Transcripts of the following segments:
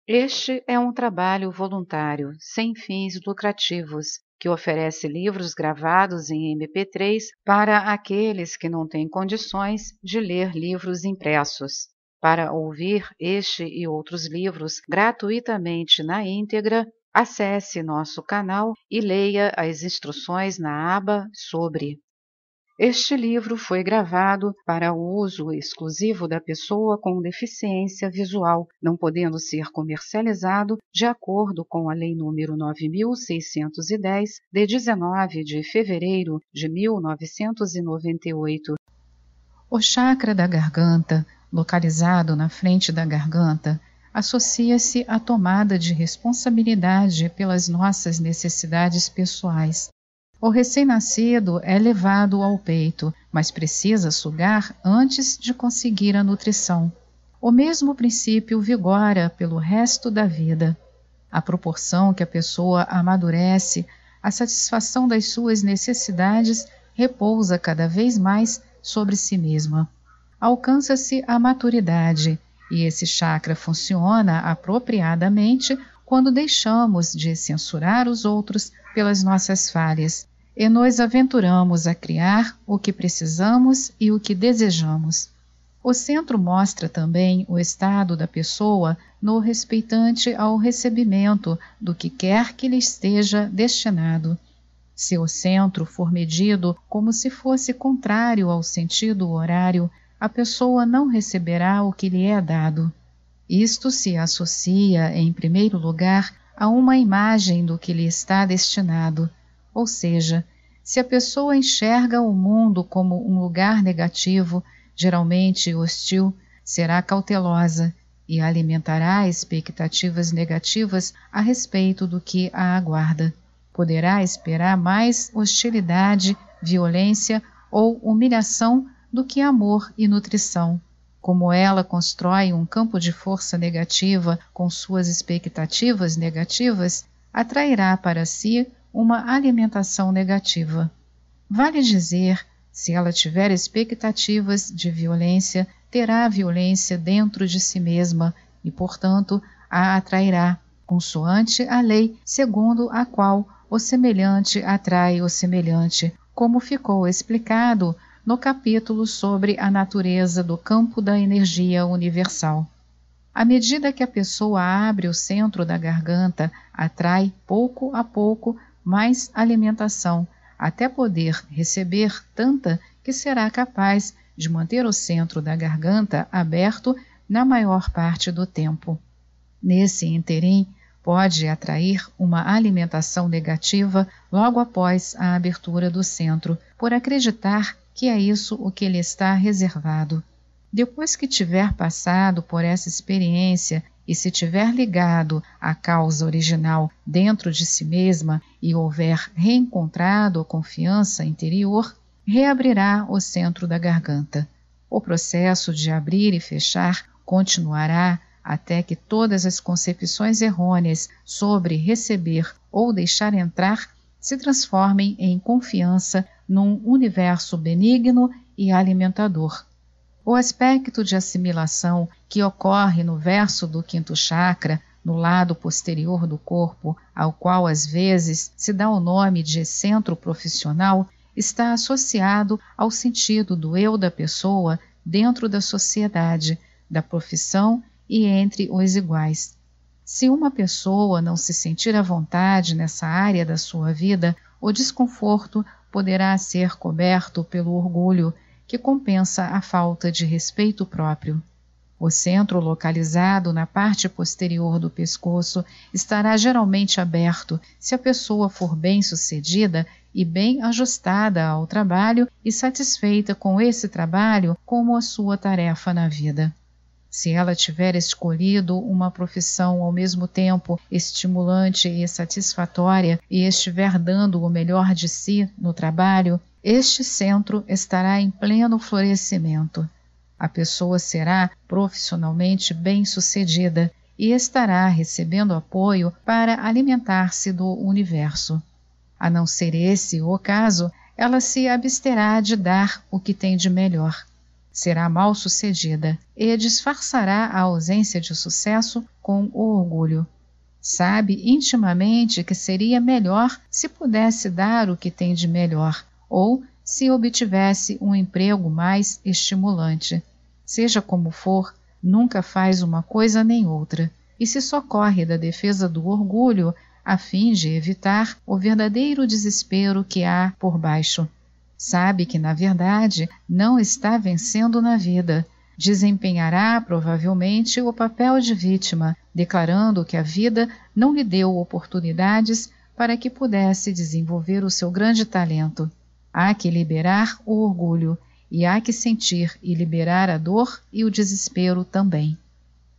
Este é um trabalho voluntário, sem fins lucrativos, que oferece livros gravados em MP3 para aqueles que não têm condições de ler livros impressos. Para ouvir este e outros livros gratuitamente na íntegra, acesse nosso canal e leia as instruções na aba Sobre. Este livro foi gravado para o uso exclusivo da pessoa com deficiência visual, não podendo ser comercializado de acordo com a Lei nº 9.610, de 19 de fevereiro de 1998. O chakra da garganta, localizado na frente da garganta, associa-se à tomada de responsabilidade pelas nossas necessidades pessoais. O recém-nascido é levado ao peito, mas precisa sugar antes de conseguir a nutrição. O mesmo princípio vigora pelo resto da vida. À proporção que a pessoa amadurece, a satisfação das suas necessidades repousa cada vez mais sobre si mesma. Alcança-se a maturidade, e esse chakra funciona apropriadamente quando deixamos de censurar os outros pelas nossas falhas e nos aventuramos a criar o que precisamos e o que desejamos. O centro mostra também o estado da pessoa no respeitante ao recebimento do que quer que lhe esteja destinado. Se o centro for medido como se fosse contrário ao sentido horário, a pessoa não receberá o que lhe é dado. Isto se associa, em primeiro lugar, a uma imagem do que lhe está destinado, ou seja, se a pessoa enxerga o mundo como um lugar negativo, geralmente hostil, será cautelosa e alimentará expectativas negativas a respeito do que a aguarda. Poderá esperar mais hostilidade, violência ou humilhação do que amor e nutrição. Como ela constrói um campo de força negativa com suas expectativas negativas, atrairá para si uma alimentação negativa. Vale dizer, se ela tiver expectativas de violência, terá violência dentro de si mesma e, portanto, a atrairá, consoante a lei segundo a qual o semelhante atrai o semelhante, como ficou explicado no capítulo sobre a natureza do campo da energia universal. À medida que a pessoa abre o centro da garganta, atrai pouco a pouco mais alimentação, até poder receber tanta que será capaz de manter o centro da garganta aberto na maior parte do tempo. Nesse ínterim, pode atrair uma alimentação negativa logo após a abertura do centro, por acreditar que é isso o que lhe está reservado. Depois que tiver passado por essa experiência e se tiver ligado à causa original dentro de si mesma e houver reencontrado a confiança interior, reabrirá o centro da garganta. O processo de abrir e fechar continuará até que todas as concepções errôneas sobre receber ou deixar entrar se transformem em confiança num universo benigno e alimentador. O aspecto de assimilação que ocorre no verso do quinto chakra, no lado posterior do corpo, ao qual às vezes se dá o nome de centro profissional, está associado ao sentido do eu da pessoa dentro da sociedade, da profissão e entre os iguais. Se uma pessoa não se sentir à vontade nessa área da sua vida, o desconforto poderá ser coberto pelo orgulho, que compensa a falta de respeito próprio. O centro localizado na parte posterior do pescoço estará geralmente aberto se a pessoa for bem-sucedida e bem ajustada ao trabalho e satisfeita com esse trabalho como a sua tarefa na vida. Se ela tiver escolhido uma profissão ao mesmo tempo estimulante e satisfatória e estiver dando o melhor de si no trabalho, este centro estará em pleno florescimento. A pessoa será profissionalmente bem-sucedida e estará recebendo apoio para alimentar-se do universo. A não ser esse o caso, ela se absterá de dar o que tem de melhor. será mal sucedida e disfarçará a ausência de sucesso com o orgulho. Sabe intimamente que seria melhor se pudesse dar o que tem de melhor, ou se obtivesse um emprego mais estimulante. Seja como for, nunca faz uma coisa nem outra, e se socorre da defesa do orgulho a fim de evitar o verdadeiro desespero que há por baixo. Sabe que, na verdade, não está vencendo na vida. Desempenhará provavelmente o papel de vítima, declarando que a vida não lhe deu oportunidades para que pudesse desenvolver o seu grande talento. Há que liberar o orgulho, e há que sentir e liberar a dor e o desespero também.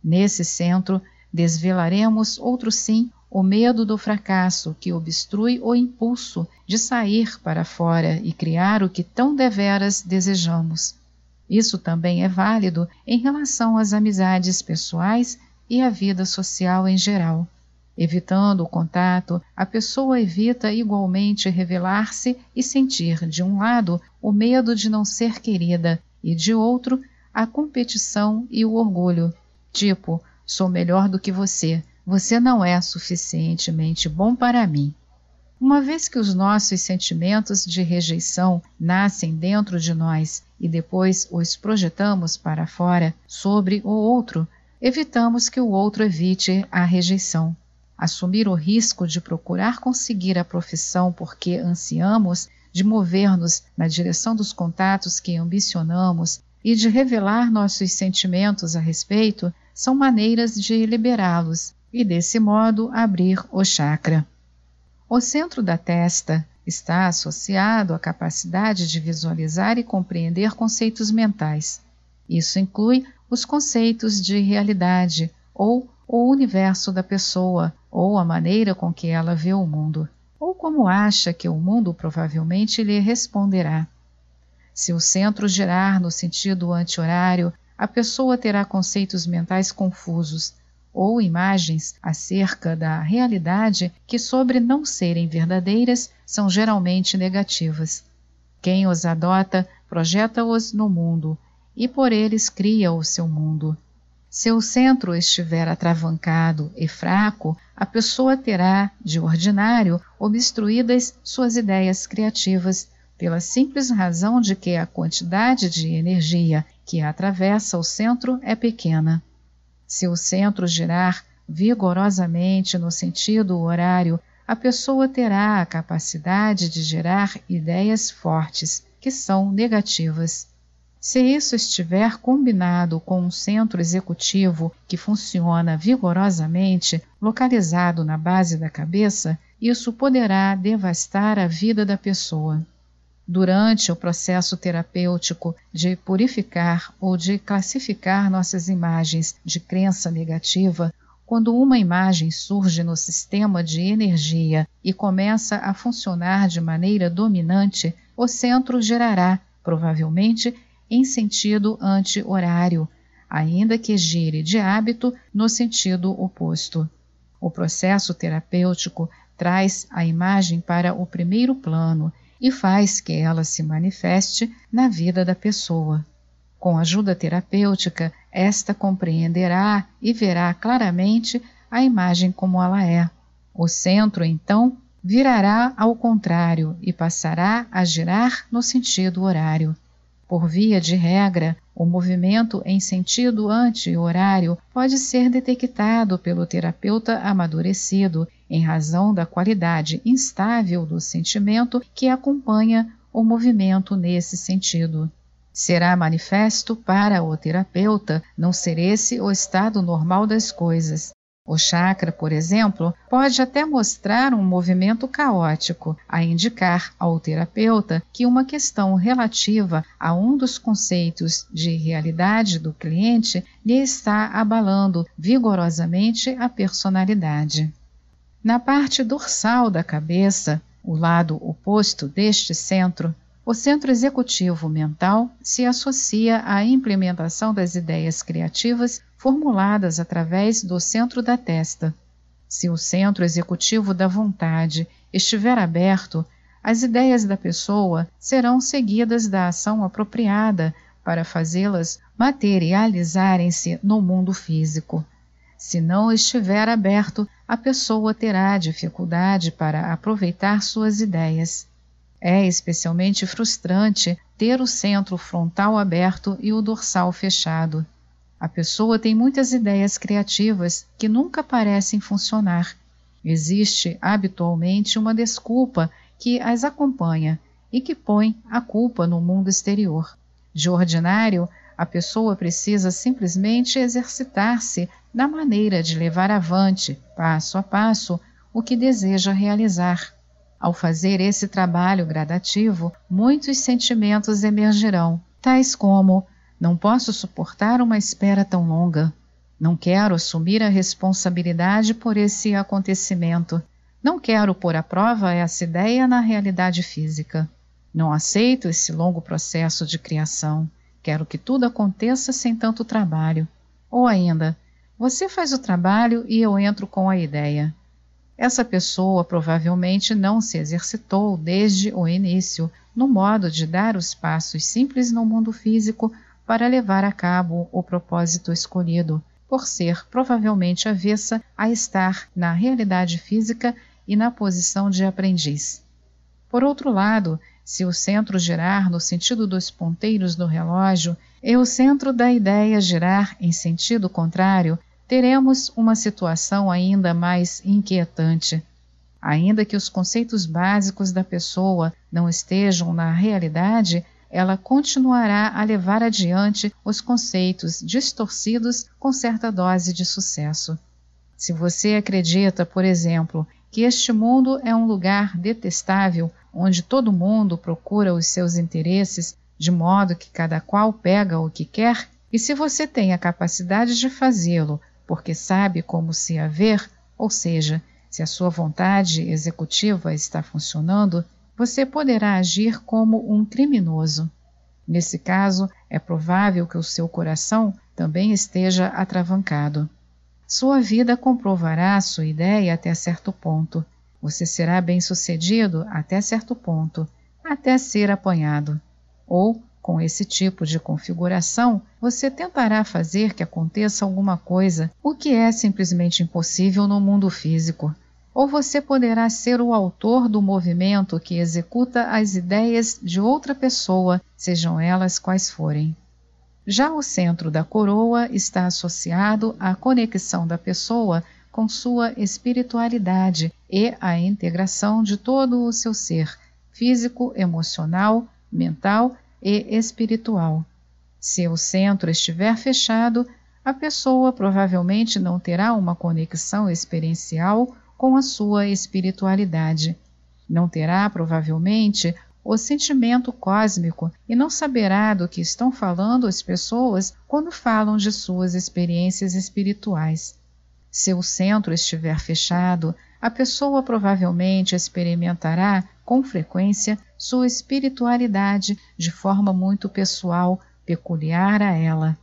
Nesse centro, desvelaremos, outro sim, o medo do fracasso que obstrui o impulso de sair para fora e criar o que tão deveras desejamos. Isso também é válido em relação às amizades pessoais e à vida social em geral. Evitando o contato, a pessoa evita igualmente revelar-se e sentir, de um lado, o medo de não ser querida e, de outro, a competição e o orgulho. Tipo, sou melhor do que você, você não é suficientemente bom para mim. Uma vez que os nossos sentimentos de rejeição nascem dentro de nós e depois os projetamos para fora, sobre o outro, evitamos que o outro evite a rejeição. Assumir o risco de procurar conseguir a profissão porque ansiamos, de mover-nos na direção dos contatos que ambicionamos e de revelar nossos sentimentos a respeito, são maneiras de liberá-los e, desse modo, abrir o chakra. O centro da testa está associado à capacidade de visualizar e compreender conceitos mentais. Isso inclui os conceitos de realidade, ou o universo da pessoa, ou a maneira com que ela vê o mundo, ou como acha que o mundo provavelmente lhe responderá. Se o centro girar no sentido anti-horário, a pessoa terá conceitos mentais confusos, ou imagens acerca da realidade que, sobre não serem verdadeiras, são geralmente negativas. Quem os adota, projeta-os no mundo, e por eles cria o seu mundo. Se o centro estiver atravancado e fraco, a pessoa terá, de ordinário, obstruídas suas ideias criativas, pela simples razão de que a quantidade de energia que atravessa o centro é pequena. Se o centro girar vigorosamente no sentido horário, a pessoa terá a capacidade de gerar ideias fortes, que são negativas. Se isso estiver combinado com um centro executivo que funciona vigorosamente, localizado na base da cabeça, isso poderá devastar a vida da pessoa. Durante o processo terapêutico de purificar ou de classificar nossas imagens de crença negativa, quando uma imagem surge no sistema de energia e começa a funcionar de maneira dominante, o centro gerará, provavelmente, em sentido anti-horário, ainda que gire de hábito no sentido oposto. O processo terapêutico traz a imagem para o primeiro plano e faz que ela se manifeste na vida da pessoa. Com ajuda terapêutica, esta compreenderá e verá claramente a imagem como ela é. O centro, então, virará ao contrário e passará a girar no sentido horário. Por via de regra, o movimento em sentido anti-horário pode ser detectado pelo terapeuta amadurecido em razão da qualidade instável do sentimento que acompanha o movimento nesse sentido. Será manifesto para o terapeuta não ser esse o estado normal das coisas. O chakra, por exemplo, pode até mostrar um movimento caótico, a indicar ao terapeuta que uma questão relativa a um dos conceitos de realidade do cliente lhe está abalando vigorosamente a personalidade. Na parte dorsal da cabeça, o lado oposto deste centro, o centro executivo mental se associa à implementação das ideias criativas formuladas através do centro da testa. Se o centro executivo da vontade estiver aberto, as ideias da pessoa serão seguidas da ação apropriada para fazê-las materializarem-se no mundo físico. Se não estiver aberto, a pessoa terá dificuldade para aproveitar suas ideias. É especialmente frustrante ter o centro frontal aberto e o dorsal fechado. A pessoa tem muitas ideias criativas que nunca parecem funcionar. Existe habitualmente uma desculpa que as acompanha e que põe a culpa no mundo exterior. De ordinário, a pessoa precisa simplesmente exercitar-se na maneira de levar avante, passo a passo, o que deseja realizar. Ao fazer esse trabalho gradativo, muitos sentimentos emergirão, tais como: não posso suportar uma espera tão longa. Não quero assumir a responsabilidade por esse acontecimento. Não quero pôr à prova essa ideia na realidade física. Não aceito esse longo processo de criação. Quero que tudo aconteça sem tanto trabalho. Ou ainda, você faz o trabalho e eu entro com a ideia. Essa pessoa provavelmente não se exercitou desde o início no modo de dar os passos simples no mundo físico para levar a cabo o propósito escolhido, por ser provavelmente avessa a estar na realidade física e na posição de aprendiz. Por outro lado, se o centro girar no sentido dos ponteiros do relógio e o centro da ideia girar em sentido contrário, teremos uma situação ainda mais inquietante. Ainda que os conceitos básicos da pessoa não estejam na realidade, ela continuará a levar adiante os conceitos distorcidos com certa dose de sucesso. Se você acredita, por exemplo, que este mundo é um lugar detestável, onde todo mundo procura os seus interesses, de modo que cada qual pega o que quer, e se você tem a capacidade de fazê-lo, porque sabe como se haver, ou seja, se a sua vontade executiva está funcionando, você poderá agir como um criminoso. Nesse caso, é provável que o seu coração também esteja atravancado. Sua vida comprovará sua ideia até certo ponto. Você será bem-sucedido até certo ponto, até ser apanhado. Ou, com esse tipo de configuração, você tentará fazer que aconteça alguma coisa, o que é simplesmente impossível no mundo físico. Ou você poderá ser o autor do movimento que executa as ideias de outra pessoa, sejam elas quais forem. Já o centro da coroa está associado à conexão da pessoa com sua espiritualidade e à integração de todo o seu ser, físico, emocional, mental e espiritual. Se o centro estiver fechado, a pessoa provavelmente não terá uma conexão experiencial com a sua espiritualidade. Não terá, provavelmente, o sentimento cósmico e não saberá do que estão falando as pessoas quando falam de suas experiências espirituais. Se o centro estiver fechado, a pessoa provavelmente experimentará, com frequência, sua espiritualidade de forma muito pessoal, peculiar a ela.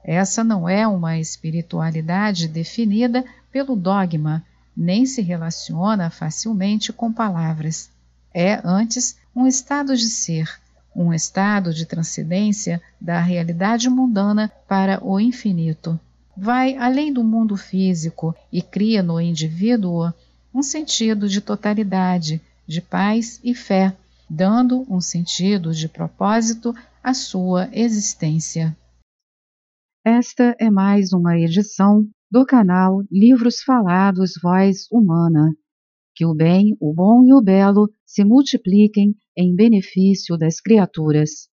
Essa não é uma espiritualidade definida pelo dogma, nem se relaciona facilmente com palavras. É, antes, um estado de ser, um estado de transcendência da realidade mundana para o infinito. Vai além do mundo físico e cria no indivíduo um sentido de totalidade, de paz e fé, dando um sentido de propósito à sua existência. Esta é mais uma edição do canal Livros Falados Voz Humana. Que o bem, o bom e o belo se multipliquem em benefício das criaturas.